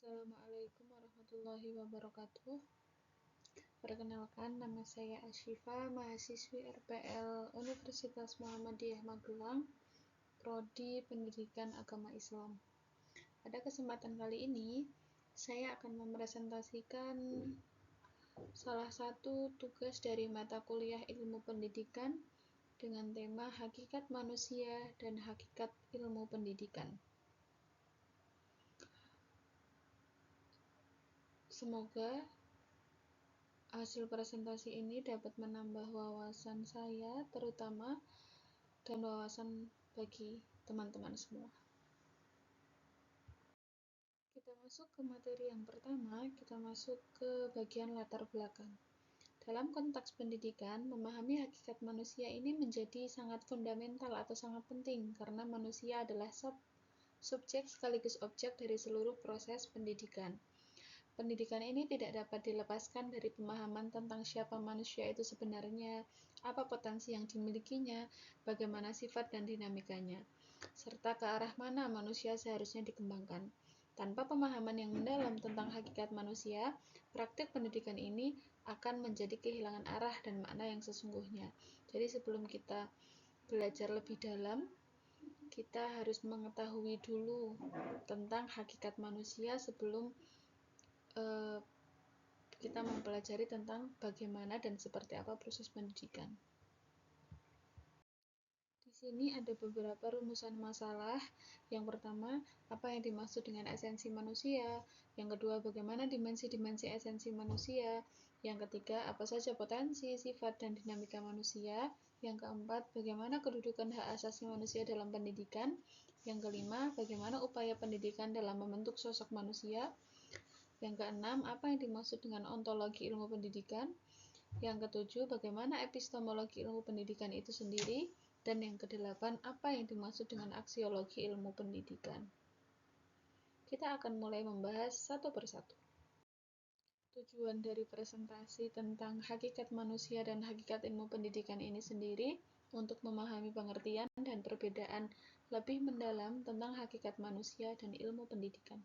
Assalamualaikum warahmatullahi wabarakatuh. Perkenalkan, nama saya Asyifa, mahasiswi RPL Universitas Muhammadiyah Magelang, Prodi Pendidikan Agama Islam. Pada kesempatan kali ini, saya akan mempresentasikan salah satu tugas dari mata kuliah Ilmu Pendidikan dengan tema Hakikat Manusia dan Hakikat Ilmu Pendidikan. Semoga hasil presentasi ini dapat menambah wawasan saya terutama dan wawasan bagi teman-teman semua. Kita masuk ke materi yang pertama, kita masuk ke bagian latar belakang. Dalam konteks pendidikan, memahami hakikat manusia ini menjadi sangat fundamental atau sangat penting karena manusia adalah subjek sekaligus objek dari seluruh proses pendidikan. Pendidikan ini tidak dapat dilepaskan dari pemahaman tentang siapa manusia itu sebenarnya, apa potensi yang dimilikinya, bagaimana sifat dan dinamikanya, serta ke arah mana manusia seharusnya dikembangkan. Tanpa pemahaman yang mendalam tentang hakikat manusia, praktik pendidikan ini akan menjadi kehilangan arah dan makna yang sesungguhnya. Jadi sebelum kita belajar lebih dalam, kita harus mengetahui dulu tentang hakikat manusia sebelum kita mempelajari tentang bagaimana dan seperti apa proses pendidikan. Di sini ada beberapa rumusan masalah. Yang pertama, apa yang dimaksud dengan esensi manusia? Yang kedua, bagaimana dimensi-dimensi esensi manusia? Yang ketiga, apa saja potensi, sifat, dan dinamika manusia? Yang keempat, bagaimana kedudukan hak asasi manusia dalam pendidikan? Yang kelima, bagaimana upaya pendidikan dalam membentuk sosok manusia? Yang keenam, apa yang dimaksud dengan ontologi ilmu pendidikan? Yang ketujuh, bagaimana epistemologi ilmu pendidikan itu sendiri? Dan yang kedelapan, apa yang dimaksud dengan aksiologi ilmu pendidikan? Kita akan mulai membahas satu persatu. Tujuan dari presentasi tentang hakikat manusia dan hakikat ilmu pendidikan ini sendiri untuk memahami pengertian dan perbedaan lebih mendalam tentang hakikat manusia dan ilmu pendidikan.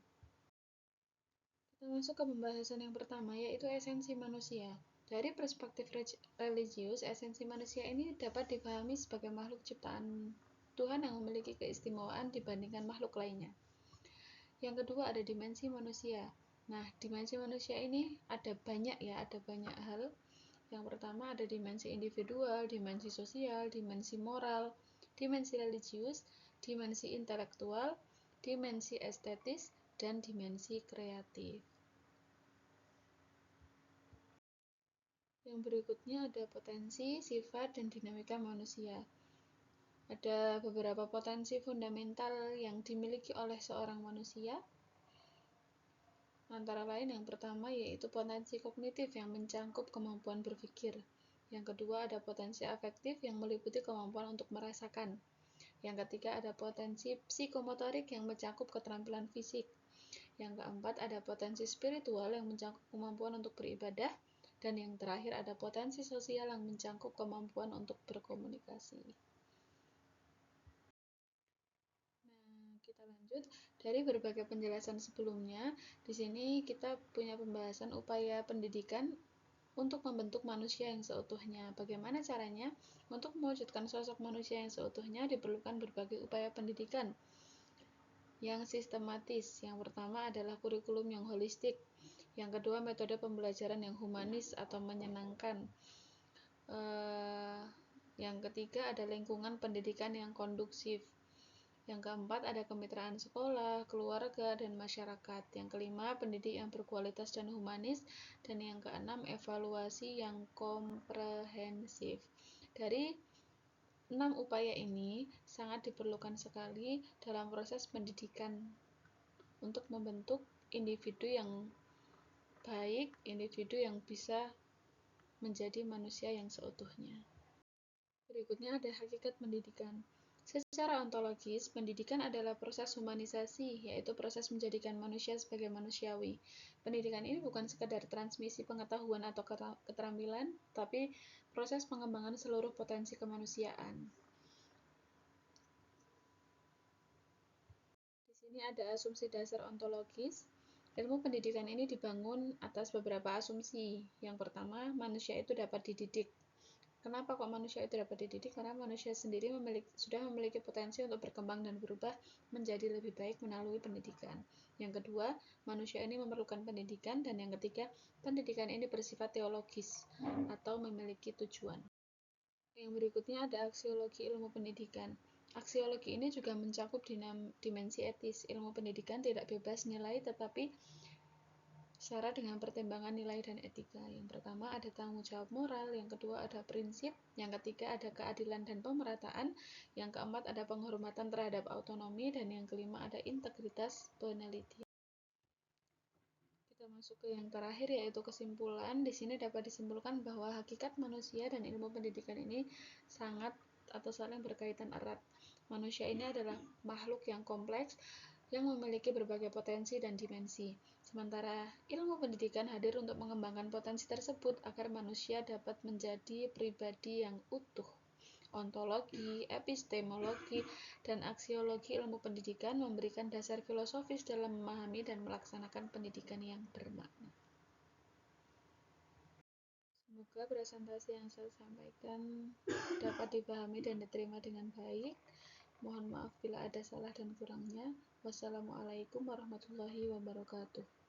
Kita masuk ke pembahasan yang pertama, yaitu esensi manusia. Dari perspektif religius, esensi manusia ini dapat dipahami sebagai makhluk ciptaan Tuhan yang memiliki keistimewaan dibandingkan makhluk lainnya. Yang kedua ada dimensi manusia. Nah, dimensi manusia ini ada banyak hal. Yang pertama ada dimensi individual, dimensi sosial, dimensi moral, dimensi religius, dimensi intelektual, dimensi estetis, dan dimensi kreatif. Yang berikutnya ada potensi, sifat, dan dinamika manusia. Ada beberapa potensi fundamental yang dimiliki oleh seorang manusia. Antara lain yang pertama yaitu potensi kognitif yang mencangkup kemampuan berpikir. Yang kedua ada potensi afektif yang meliputi kemampuan untuk merasakan. Yang ketiga ada potensi psikomotorik yang mencakup keterampilan fisik. Yang keempat ada potensi spiritual yang mencakup kemampuan untuk beribadah. Dan yang terakhir ada potensi sosial yang mencakup kemampuan untuk berkomunikasi. Nah, kita lanjut. Dari berbagai penjelasan sebelumnya, di sini kita punya pembahasan upaya pendidikan untuk membentuk manusia yang seutuhnya. Bagaimana caranya? Untuk mewujudkan sosok manusia yang seutuhnya diperlukan berbagai upaya pendidikan yang sistematis. Yang pertama adalah kurikulum yang holistik. Yang kedua, metode pembelajaran yang humanis atau menyenangkan. Yang ketiga, ada lingkungan pendidikan yang kondusif. Yang keempat, ada kemitraan sekolah, keluarga, dan masyarakat. Yang kelima, pendidik yang berkualitas dan humanis. Dan yang keenam, evaluasi yang komprehensif. Dari 6 upaya ini sangat diperlukan sekali dalam proses pendidikan untuk membentuk individu yang baik, individu yang bisa menjadi manusia yang seutuhnya. Berikutnya ada hakikat pendidikan. Secara ontologis, pendidikan adalah proses humanisasi, yaitu proses menjadikan manusia sebagai manusiawi. Pendidikan ini bukan sekadar transmisi pengetahuan atau keterampilan, tapi proses pengembangan seluruh potensi kemanusiaan. Di sini ada asumsi dasar ontologis. Ilmu pendidikan ini dibangun atas beberapa asumsi. Yang pertama, manusia itu dapat dididik. Kenapa kok manusia itu dapat dididik? Karena manusia sendiri sudah memiliki potensi untuk berkembang dan berubah menjadi lebih baik melalui pendidikan. Yang kedua, manusia ini memerlukan pendidikan. Dan yang ketiga, pendidikan ini bersifat teologis atau memiliki tujuan. Yang berikutnya ada aksiologi ilmu pendidikan. Aksiologi ini juga mencakup dimensi etis. Ilmu pendidikan tidak bebas nilai, tetapi syarat dengan pertimbangan nilai dan etika. Yang pertama ada tanggung jawab moral, yang kedua ada prinsip, yang ketiga ada keadilan dan pemerataan, yang keempat ada penghormatan terhadap autonomi, dan yang kelima ada integritas penelitian. Kita masuk ke yang terakhir, yaitu kesimpulan. Di sini dapat disimpulkan bahwa hakikat manusia dan ilmu pendidikan ini sangat atau saling berkaitan erat. Manusia ini adalah makhluk yang kompleks yang memiliki berbagai potensi dan dimensi. Sementara ilmu pendidikan hadir untuk mengembangkan potensi tersebut agar manusia dapat menjadi pribadi yang utuh. Ontologi, epistemologi, dan aksiologi ilmu pendidikan memberikan dasar filosofis dalam memahami dan melaksanakan pendidikan yang bermakna. Semoga presentasi yang saya sampaikan dapat dipahami dan diterima dengan baik. Mohon maaf bila ada salah dan kurangnya. Wassalamualaikum warahmatullahi wabarakatuh.